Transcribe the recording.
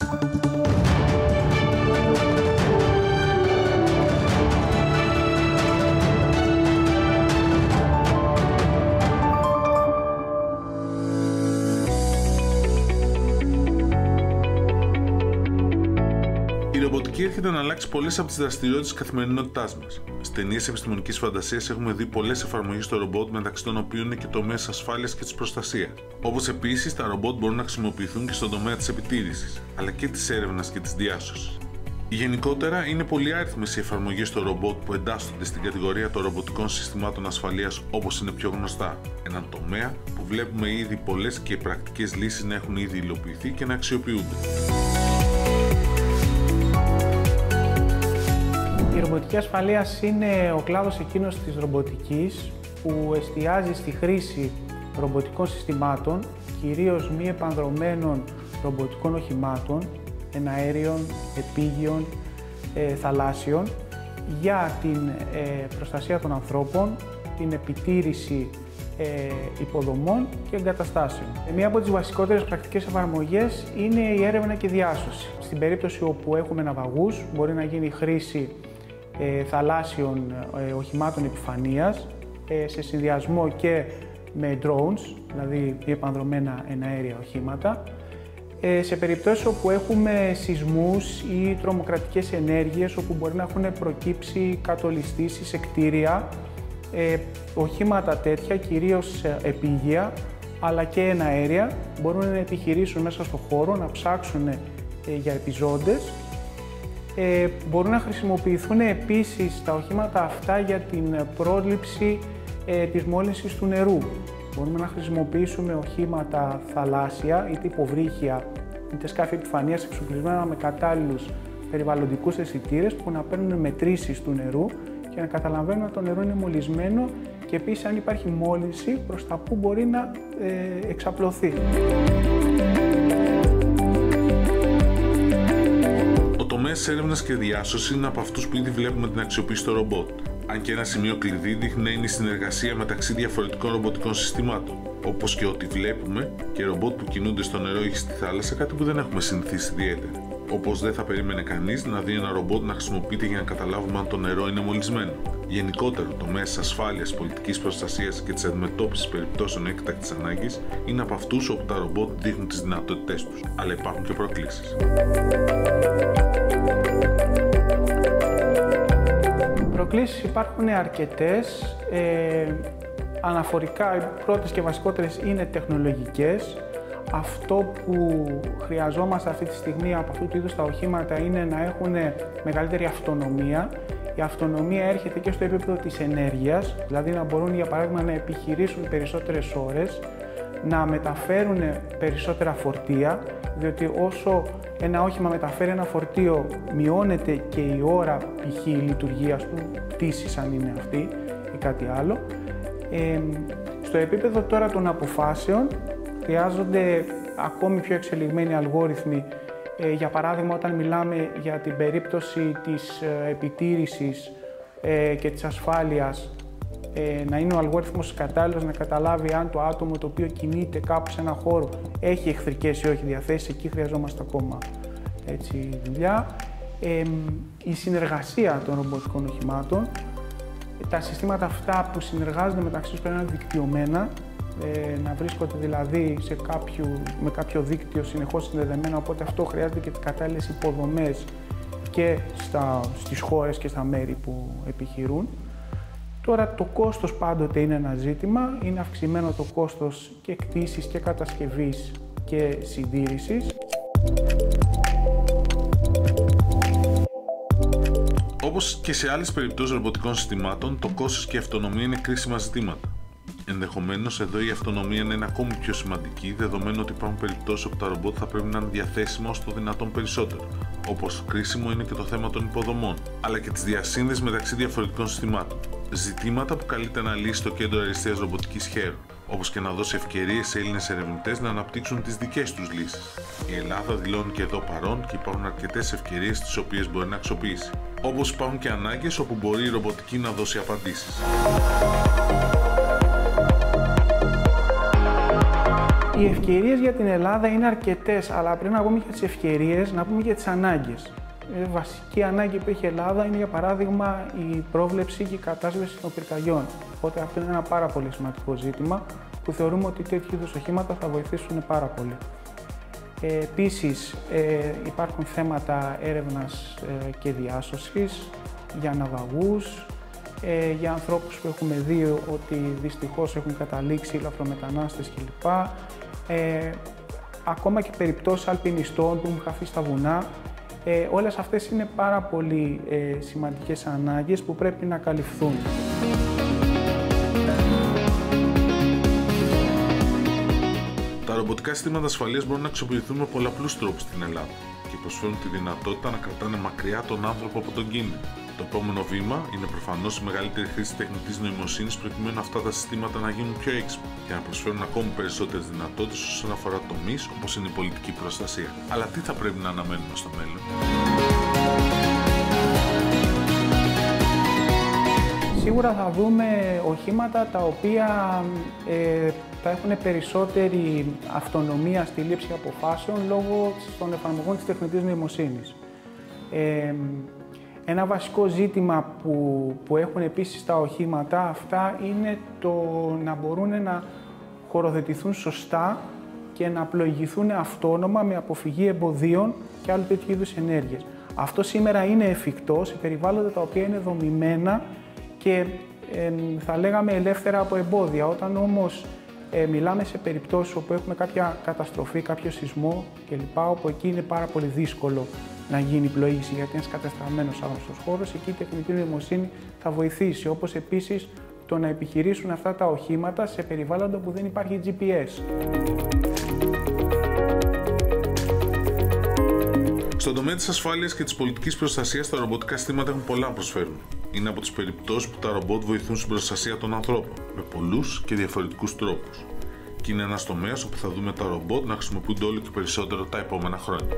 Η ρομποτική έρχεται να αλλάξει πολλές από τις δραστηριότητες της καθημερινότητάς μας. Στις ταινίες επιστημονικής φαντασίας έχουμε δει πολλές εφαρμογές στο ρομπότ, μεταξύ των οποίων είναι και τομέας ασφάλειας και της προστασίας. Όπως επίσης τα ρομπότ μπορούν να χρησιμοποιηθούν και στον τομέα της επιτήρησης, αλλά και της έρευνας και της διάσωσης. Γενικότερα, είναι πολυάριθμες οι εφαρμογές στο ρομπότ που εντάσσονται στην κατηγορία των ρομποτικών συστημάτων ασφαλείας, όπως είναι πιο γνωστά. Έναν τομέα που βλέπουμε ήδη πολλές και πρακτικές λύσεις να έχουν ήδη υλοποιηθεί και να αξιοποιούνται. Η ρομποτική ασφαλείας είναι ο κλάδος εκείνος της ρομποτικής που εστιάζει στη χρήση ρομποτικών συστημάτων, κυρίως μη επανδρωμένων ρομποτικών οχημάτων, εναέριων, επίγειων, θαλάσσιων, για την προστασία των ανθρώπων, την επιτήρηση υποδομών και εγκαταστάσεων. Μία από τις βασικότερες πρακτικές εφαρμογές είναι η έρευνα και διάσωση. Στην περίπτωση όπου έχουμε ναυαγούς, μπορεί να γίνει χρήση θαλάσσιων οχημάτων επιφανείας σε συνδυασμό και με drones, δηλαδή επανδρομένα εναέρια οχήματα. Σε περιπτώσεις όπου έχουμε σεισμούς ή τρομοκρατικές ενέργειες, όπου μπορεί να έχουν προκύψει κατολιστήσεις σε κτίρια, οχήματα τέτοια, κυρίως επίγεια, αλλά και εναέρια, μπορούν να επιχειρήσουν μέσα στο χώρο, να ψάξουν για επιζώντες. Μπορούν να χρησιμοποιηθούν επίσης τα οχήματα αυτά για την πρόληψη της μόλυνσης του νερού. Μπορούμε να χρησιμοποιήσουμε οχήματα θαλάσσια, είτε υποβρύχια, είτε σκάφη επιφανείας εξοπλισμένα με κατάλληλους περιβαλλοντικούς αισθητήρες που να παίρνουν μετρήσεις του νερού και να καταλαβαίνουν ότι το νερό είναι μολυσμένο και επίσης αν υπάρχει μόλυνση προς τα που μπορεί να εξαπλωθεί. Ο τομέας έρευνας και διάσωσης είναι από αυτούς που ήδη βλέπουμε την αξιοποίηση των ρομπότ. Αν και ένα σημείο κλειδί δείχνει να είναι η συνεργασία μεταξύ διαφορετικών ρομποτικών συστημάτων. Όπως και ότι βλέπουμε και ρομπότ που κινούνται στο νερό ή στη θάλασσα, κάτι που δεν έχουμε συνηθίσει ιδιαίτερα. Όπως δεν θα περίμενε κανείς να δει ένα ρομπότ να χρησιμοποιείται για να καταλάβουμε αν το νερό είναι μολυσμένο. Γενικότερα, το τομέα της ασφάλειας, πολιτικής προστασίας και της αντιμετώπισης περιπτώσεων έκτακτης ανάγκης είναι από αυτούς όπου τα ρομπότ δείχνουν τις δυνατότητές τους. Αλλά υπάρχουν και προκλήσεις. Προκλήσεις υπάρχουν αρκετές. Αναφορικά, οι πρώτες και βασικότερες είναι τεχνολογικές. Αυτό που χρειαζόμαστε αυτή τη στιγμή από αυτού του είδους τα οχήματα είναι να έχουν μεγαλύτερη αυτονομία. Η αυτονομία έρχεται και στο επίπεδο της ενέργειας, δηλαδή να μπορούν για παράδειγμα να επιχειρήσουν περισσότερες ώρες, να μεταφέρουν περισσότερα φορτία, διότι όσο ένα όχημα μεταφέρει ένα φορτίο, μειώνεται και η ώρα π.χ. λειτουργίας του, πτήσης αν είναι αυτή ή κάτι άλλο. Στο επίπεδο τώρα των αποφάσεων, χρειάζονται ακόμη πιο εξελιγμένοι αλγόριθμοι. Για παράδειγμα, όταν μιλάμε για την περίπτωση της επιτήρησης και της ασφάλειας, να είναι ο αλγόριθμος κατάλληλος να καταλάβει αν το άτομο το οποίο κινείται κάπου σε ένα χώρο έχει εχθρικές ή όχι διαθέσεις. Εκεί χρειαζόμαστε ακόμα δουλειά. Η συνεργασία των ρομποτικών οχημάτων. Τα συστήματα αυτά που συνεργάζονται μεταξύ τους πρέπει να είναι δικτυωμένα, να βρίσκονται δηλαδή με κάποιο δίκτυο συνεχώς συνδεδεμένα, οπότε αυτό χρειάζεται και τις κατάλληλες υποδομές και στις χώρες και στα μέρη που επιχειρούν. Τώρα το κόστος πάντοτε είναι ένα ζήτημα, είναι αυξημένο το κόστος και κτήσης και κατασκευής και συντήρησης. Όπως και σε άλλες περιπτώσεις ρομποτικών συστημάτων, το κόστος και η αυτονομία είναι κρίσιμα ζητήματα. Ενδεχομένως εδώ η αυτονομία να είναι ακόμη πιο σημαντική, δεδομένου ότι υπάρχουν περιπτώσεις όπου τα ρομπότ θα πρέπει να είναι διαθέσιμα όσο το δυνατόν περισσότερο. Όπως κρίσιμο είναι και το θέμα των υποδομών, αλλά και της διασύνδεσης μεταξύ διαφορετικών συστημάτων. Ζητήματα που καλείται να λύσει το Κέντρο Αριστείας Ρομποτικής Χέρου, όπως και να δώσει ευκαιρίες σε Έλληνες ερευνητές να αναπτύξουν τις δικές τους λύσεις. Η Ελλάδα δηλώνει και εδώ παρόν και υπάρχουν αρκετές ευκαιρίες τις οποίες μπορεί να αξιοποιήσει. Όπως υπάρχουν και ανάγκες όπου μπορεί η ρομποτική να δώσει απαντήσεις. Οι ευκαιρίες για την Ελλάδα είναι αρκετές, αλλά πριν να πούμε για τις ευκαιρίες, να πούμε για τις ανάγκες. Η βασική ανάγκη που έχει η Ελλάδα είναι, για παράδειγμα, η πρόβλεψη και η κατάσβεση των πυρκαγιών. Οπότε αυτό είναι ένα πάρα πολύ σημαντικό ζήτημα που θεωρούμε ότι τέτοιου είδους οχήματα θα βοηθήσουν πάρα πολύ. Επίσης, υπάρχουν θέματα έρευνας και διάσωσης για ναυαγούς, για ανθρώπους που έχουμε δει ότι δυστυχώς έχουν καταλήξει λαθρομετανάστες κλπ. Ακόμα και περιπτώσεις αλπινιστών που έχουν χαθεί στα βουνά. Όλες αυτές είναι πάρα πολύ σημαντικές ανάγκες που πρέπει να καλυφθούν. Τα ρομποτικά συστήματα ασφαλείας μπορούν να αξιοποιηθούν με πολλαπλούς τρόπους στην Ελλάδα και προσφέρουν τη δυνατότητα να κρατάνε μακριά τον άνθρωπο από τον κίνδυνο. Το επόμενο βήμα είναι προφανώς η μεγαλύτερη χρήση τεχνητής νοημοσύνης προκειμένου αυτά τα συστήματα να γίνουν πιο έξυπνα και να προσφέρουν ακόμη περισσότερες δυνατότητες όσον αφορά τομείς όπως είναι η πολιτική προστασία. Αλλά τι θα πρέπει να αναμένουμε στο μέλλον? Σίγουρα θα δούμε οχήματα τα οποία θα έχουν περισσότερη αυτονομία στη λήψη αποφάσεων λόγω των εφαρμογών της τεχνητής νοημοσύνης. Ένα βασικό ζήτημα που έχουν επίσης τα οχήματα αυτά είναι το να μπορούν να χωροθετηθούν σωστά και να πλοηγηθούν αυτόνομα με αποφυγή εμποδίων και άλλου τέτοιου είδους ενέργειες. Αυτό σήμερα είναι εφικτό σε περιβάλλοντα τα οποία είναι δομημένα και θα λέγαμε ελεύθερα από εμπόδια. Όταν όμως μιλάμε σε περιπτώσεις όπου έχουμε κάποια καταστροφή, κάποιο σεισμό κλπ, όπου εκεί είναι πάρα πολύ δύσκολο να γίνει πλοήγηση γιατί είναι κατεστραμμένος άγνωστος χώρος, εκεί η τεχνητή νοημοσύνη θα βοηθήσει, όπως επίσης το να επιχειρήσουν αυτά τα οχήματα σε περιβάλλοντα που δεν υπάρχει GPS. Στον τομέα της ασφάλειας και της πολιτικής προστασίας, τα ρομποτικά συστήματα έχουν πολλά να προσφέρουν. Είναι από τις περιπτώσεις που τα ρομπότ βοηθούν στην προστασία των ανθρώπων, με πολλούς και διαφορετικούς τρόπους. Και είναι ένας τομέας όπου θα δούμε τα ρομπότ να χρησιμοποιούνται όλο και περισσότερο τα επόμενα χρόνια.